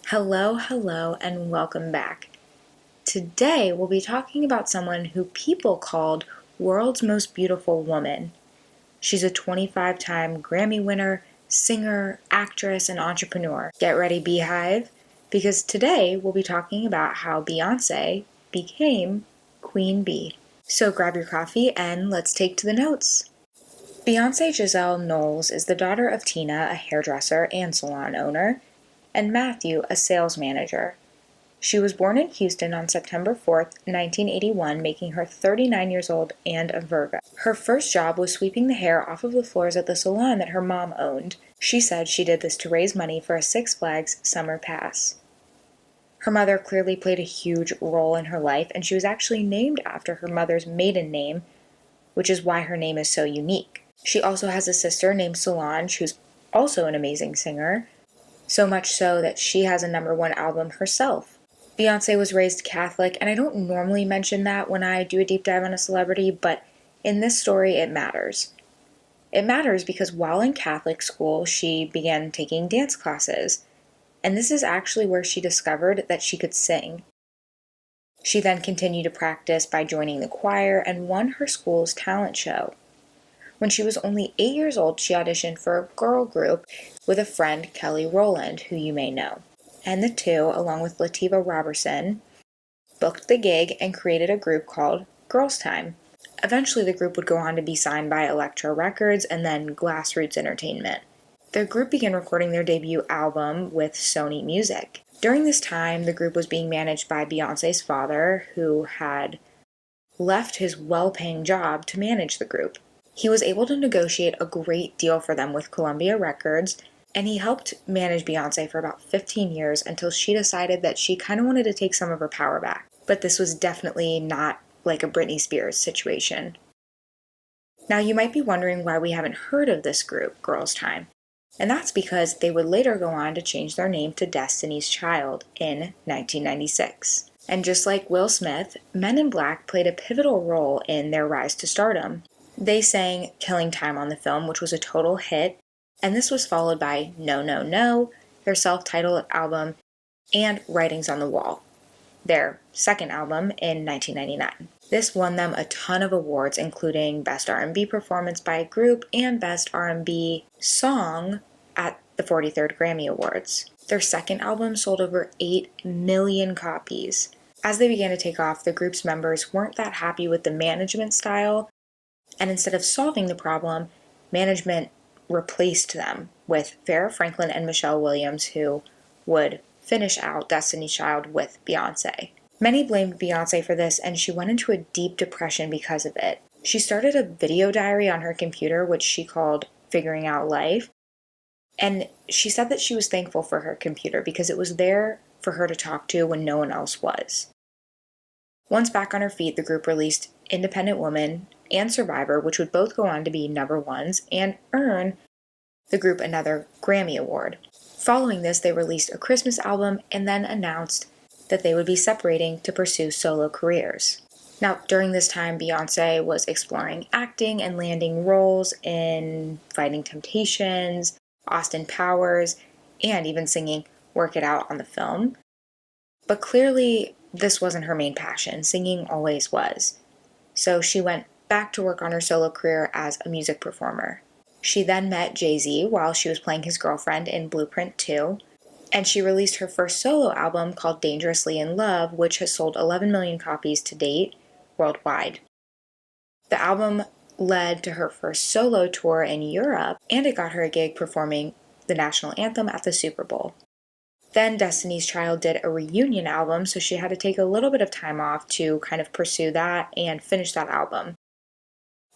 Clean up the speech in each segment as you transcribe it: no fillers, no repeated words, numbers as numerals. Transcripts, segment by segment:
Hello, and welcome back. Today we'll be talking about someone who people called World's Most Beautiful Woman. She's a 25-time Grammy winner, singer, actress, and entrepreneur. Get ready, Beehive, because today we'll be talking about how Beyonce became Queen Bee. So grab your coffee and let's take to the notes. Beyonce Giselle Knowles is the daughter of Tina, a hairdresser and salon owner, and Matthew, a sales manager. She was born in Houston on September 4th, 1981, making her 39 years old and a Virgo. Her first job was sweeping the hair off of the floors at the salon that her mom owned. She said she did this to raise money for a Six Flags summer pass. Her mother clearly played a huge role in her life, and she was actually named after her mother's maiden name, which is why her name is so unique. She also has a sister named Solange, who's also an amazing singer, so much so that she has a #1 album herself. Beyonce was raised Catholic, and I don't normally mention that when I do a deep dive on a celebrity, but in this story it matters. It matters because while in Catholic school, she began taking dance classes, and this is actually where she discovered that she could sing. She then continued to practice by joining the choir and won her school's talent show. When she was only 8 years old, she auditioned for a girl group with a friend, Kelly Rowland, who you may know. And the two, along with Lativa Robertson, booked the gig and created a group called Girls Time. Eventually, the group would go on to be signed by Elektra Records and then Grassroots Entertainment. The group began recording their debut album with Sony Music. During this time, the group was being managed by Beyonce's father, who had left his well-paying job to manage the group. He was able to negotiate a great deal for them with Columbia Records, and he helped manage Beyonce for about 15 years until she decided that she kind of wanted to take some of her power back. But this was definitely not like a Britney Spears situation. Now you might be wondering why we haven't heard of this group, Girls Time. And that's because they would later go on to change their name to Destiny's Child in 1996. And just like Will Smith, Men in Black played a pivotal role in their rise to stardom. They sang Killing Time on the film, which was a total hit, and this was followed by No, No, No, their self-titled album, and Writings on the Wall, their second album in 1999. This won them a ton of awards, including Best R&B Performance by a Group and Best R&B Song at the 43rd Grammy Awards. Their second album sold over 8 million copies. As they began to take off, the group's members weren't that happy with the management style, and instead of solving the problem, management replaced them with Farrah Franklin and Michelle Williams, who would finish out Destiny's Child with Beyonce. Many blamed Beyonce for this, and she went into a deep depression because of it. She started a video diary on her computer, which she called Figuring Out Life, and she said that she was thankful for her computer because it was there for her to talk to when no one else was. Once back on her feet, the group released Independent Woman and Survivor, which would both go on to be #1s and earn the group another Grammy Award. Following this, they released a Christmas album and then announced that they would be separating to pursue solo careers. Now, during this time, Beyonce was exploring acting and landing roles in Fighting Temptations, Austin Powers, and even singing Work It Out on the film. But clearly, this wasn't her main passion. Singing always was. So she went back to work on her solo career as a music performer. She then met Jay-Z while she was playing his girlfriend in Blueprint 2, and she released her first solo album called Dangerously in Love, which has sold 11 million copies to date worldwide. The album led to her first solo tour in Europe, and it got her a gig performing the national anthem at the Super Bowl. Then Destiny's Child did a reunion album, so she had to take a little bit of time off to kind of pursue that and finish that album.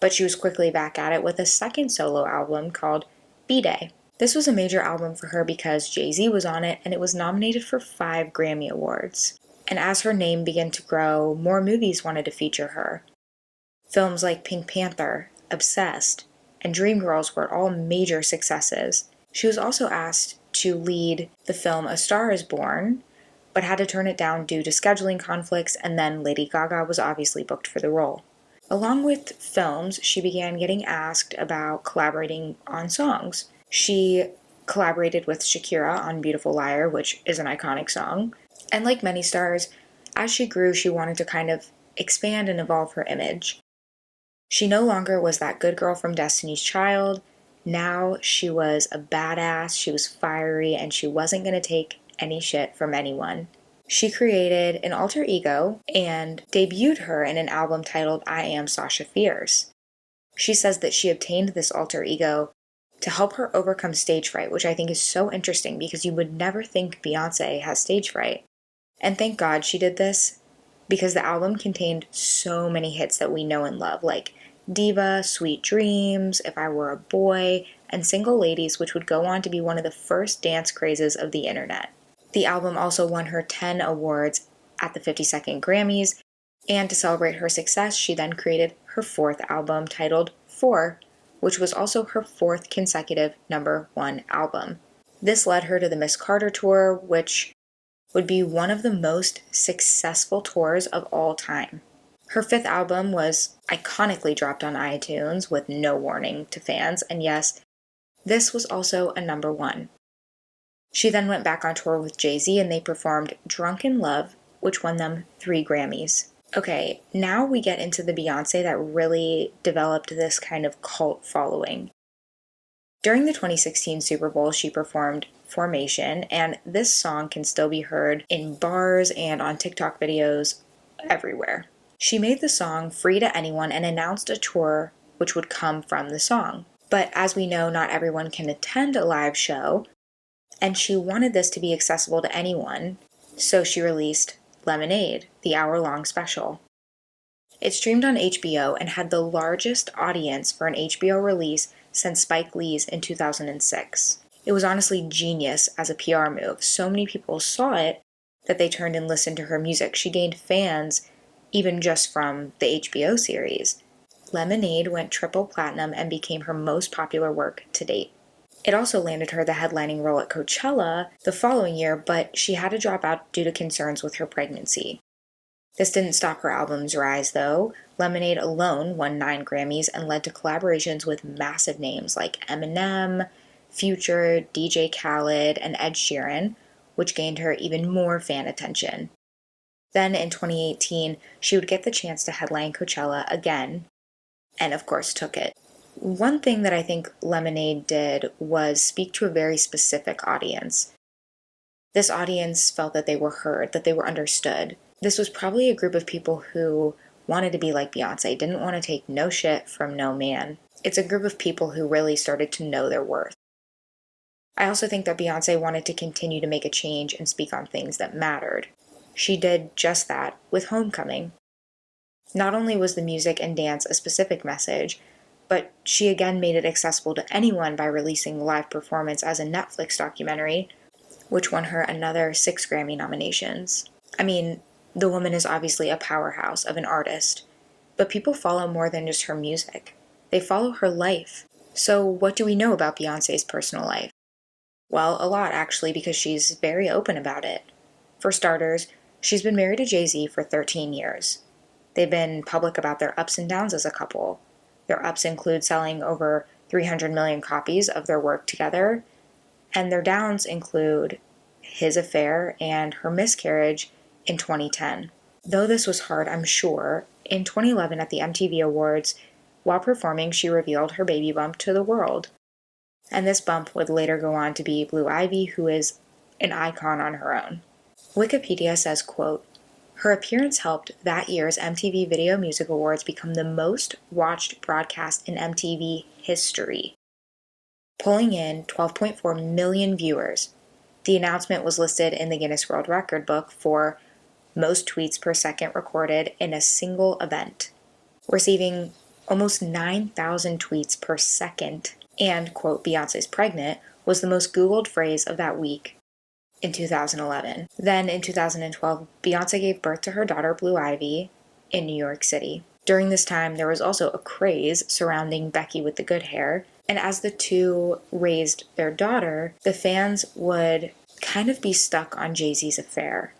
But she was quickly back at it with a second solo album called B-Day. This was a major album for her because Jay-Z was on it, and it was nominated for 5 Grammy Awards. And as her name began to grow, more movies wanted to feature her. Films like Pink Panther, Obsessed, and Dreamgirls were all major successes. She was also asked to lead the film A Star is Born, but had to turn it down due to scheduling conflicts, and then Lady Gaga was obviously booked for the role. Along with films, she began getting asked about collaborating on songs. She collaborated with Shakira on Beautiful Liar, which is an iconic song. And like many stars, as she grew, she wanted to kind of expand and evolve her image. She no longer was that good girl from Destiny's Child. Now she was a badass, she was fiery, and she wasn't going to take any shit from anyone. She created an alter ego and debuted her in an album titled I Am Sasha Fierce. She says that she obtained this alter ego to help her overcome stage fright, which I think is so interesting because you would never think Beyonce has stage fright. And thank God she did this, because the album contained so many hits that we know and love, like Diva, Sweet Dreams, If I Were a Boy, and Single Ladies, which would go on to be one of the first dance crazes of the internet. The album also won her 10 awards at the 52nd Grammys, and to celebrate her success, she then created her fourth album titled 4, which was also her fourth consecutive #1 album. This led her to the Miss Carter Tour, which would be one of the most successful tours of all time. Her fifth album was iconically dropped on iTunes with no warning to fans, and yes, this was also a #1. She then went back on tour with Jay-Z and they performed Drunk in Love, which won them 3 Grammys. Okay, now we get into the Beyonce that really developed this kind of cult following. During the 2016 Super Bowl, she performed Formation, and this song can still be heard in bars and on TikTok videos everywhere. She made the song free to anyone and announced a tour which would come from the song. But as we know, not everyone can attend a live show, and she wanted this to be accessible to anyone, so she released Lemonade, the hour-long special. It streamed on HBO and had the largest audience for an HBO release since Spike Lee's in 2006. It was honestly genius as a PR move. So many people saw it that they turned and listened to her music. She gained fans even just from the HBO series. Lemonade went triple platinum and became her most popular work to date. It also landed her the headlining role at Coachella the following year, but she had to drop out due to concerns with her pregnancy. This didn't stop her album's rise, though. Lemonade alone won 9 Grammys and led to collaborations with massive names like Eminem, Future, DJ Khaled, and Ed Sheeran, which gained her even more fan attention. Then in 2018, she would get the chance to headline Coachella again, and of course took it. One thing that I think Lemonade did was speak to a very specific audience. This audience felt that they were heard, that they were understood. This was probably a group of people who wanted to be like Beyonce, didn't want to take no shit from no man. It's a group of people who really started to know their worth. I also think that Beyonce wanted to continue to make a change and speak on things that mattered. She did just that with Homecoming. Not only was the music and dance a specific message, but she again made it accessible to anyone by releasing the live performance as a Netflix documentary, which won her another 6 Grammy nominations. I mean, the woman is obviously a powerhouse of an artist, but people follow more than just her music. They follow her life. So what do we know about Beyonce's personal life? Well, a lot actually, because she's very open about it. For starters, she's been married to Jay-Z for 13 years. They've been public about their ups and downs as a couple. Their ups include selling over 300 million copies of their work together, and their downs include his affair and her miscarriage in 2010. Though this was hard, I'm sure, in 2011 at the MTV Awards, while performing, she revealed her baby bump to the world. And this bump would later go on to be Blue Ivy, who is an icon on her own. Wikipedia says, quote, her appearance helped that year's MTV Video Music Awards become the most watched broadcast in MTV history, pulling in 12.4 million viewers. The announcement was listed in the Guinness World Record book for most tweets per second recorded in a single event, receiving almost 9,000 tweets per second, and, quote, Beyonce's pregnant was the most Googled phrase of that week in 2011. Then in 2012, Beyonce gave birth to her daughter Blue Ivy in New York City. During this time, there was also a craze surrounding Becky with the good hair, and as the two raised their daughter, the fans would kind of be stuck on Jay-Z's affair.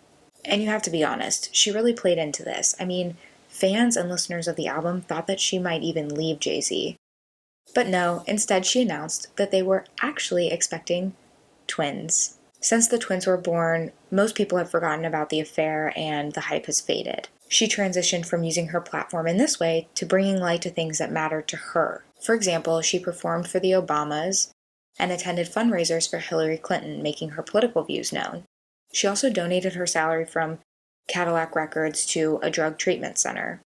And you have to be honest, she really played into this. I mean, fans and listeners of the album thought that she might even leave Jay-Z. But no, instead she announced that they were actually expecting twins. Since the twins were born, most people have forgotten about the affair and the hype has faded. She transitioned from using her platform in this way to bringing light to things that mattered to her. For example, she performed for the Obamas and attended fundraisers for Hillary Clinton, making her political views known. She also donated her salary from Cadillac Records to a drug treatment center.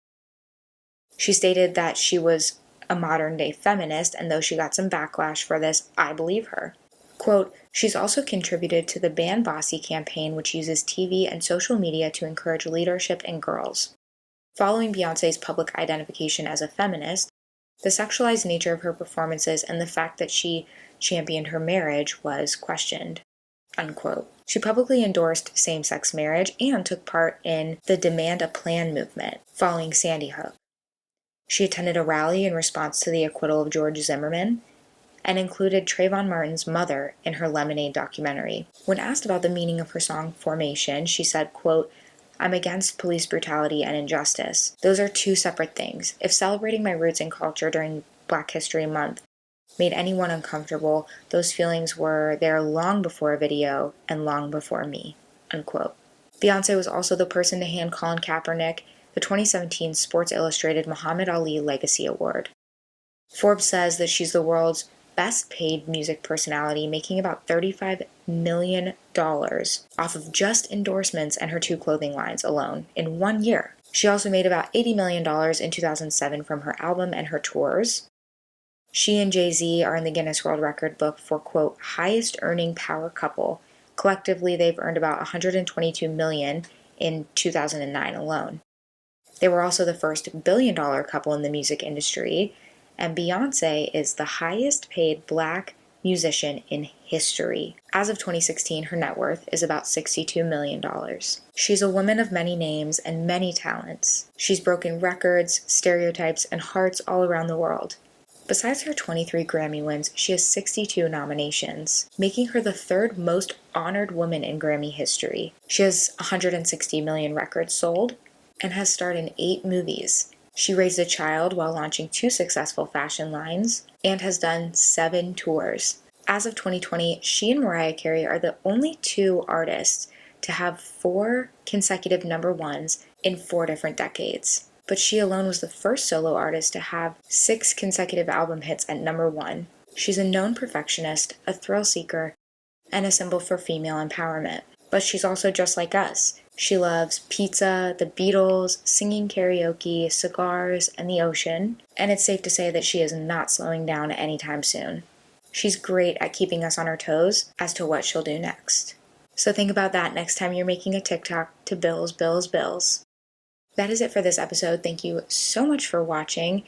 She stated that she was a modern-day feminist, and though she got some backlash for this, I believe her. Quote, she's also contributed to the Ban Bossy campaign, which uses TV and social media to encourage leadership in girls. Following Beyonce's public identification as a feminist, the sexualized nature of her performances and the fact that she championed her marriage was questioned. Unquote. She publicly endorsed same-sex marriage and took part in the Demand a Plan movement following Sandy Hook. She attended a rally in response to the acquittal of George Zimmerman and included Trayvon Martin's mother in her Lemonade documentary. When asked about the meaning of her song Formation, she said, quote, I'm against police brutality and injustice. Those are two separate things. If celebrating my roots and culture during Black History Month made anyone uncomfortable, those feelings were there long before a video and long before me, unquote. Beyonce was also the person to hand Colin Kaepernick the 2017 Sports Illustrated Muhammad Ali Legacy Award. Forbes says that she's the world's best paid music personality, making about $35 million off of just endorsements and her 2 clothing lines alone in 1 year. She also made about $80 million in 2007 from her album and her tours. She and Jay-Z are in the Guinness World Record book for, quote, highest earning power couple. Collectively, they've earned about $122 million in 2009 alone. They were also the first billion-dollar couple in the music industry, and Beyonce is the highest paid Black musician in history. As of 2016, her net worth is about $62 million. She's a woman of many names and many talents. She's broken records, stereotypes, and hearts all around the world. Besides her 23 Grammy wins, she has 62 nominations, making her the 3rd most honored woman in Grammy history. She has 160 million records sold and has starred in 8 movies. She raised a child while launching 2 successful fashion lines and has done 7 tours. As of 2020, she and Mariah Carey are the only 2 artists to have 4 consecutive #1s in 4 different decades. But she alone was the first solo artist to have 6 consecutive album hits at #1. She's a known perfectionist, a thrill seeker, and a symbol for female empowerment. But she's also just like us. She loves pizza, the Beatles, singing karaoke, cigars, and the ocean, and it's safe to say that she is not slowing down anytime soon. She's great at keeping us on our toes as to what she'll do next. So think about that next time you're making a TikTok to bills, bills, bills. That is it for this episode. Thank you so much for watching.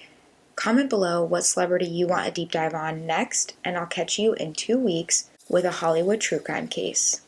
Comment below what celebrity you want a deep dive on next, and I'll catch you in 2 weeks with a Hollywood true crime case.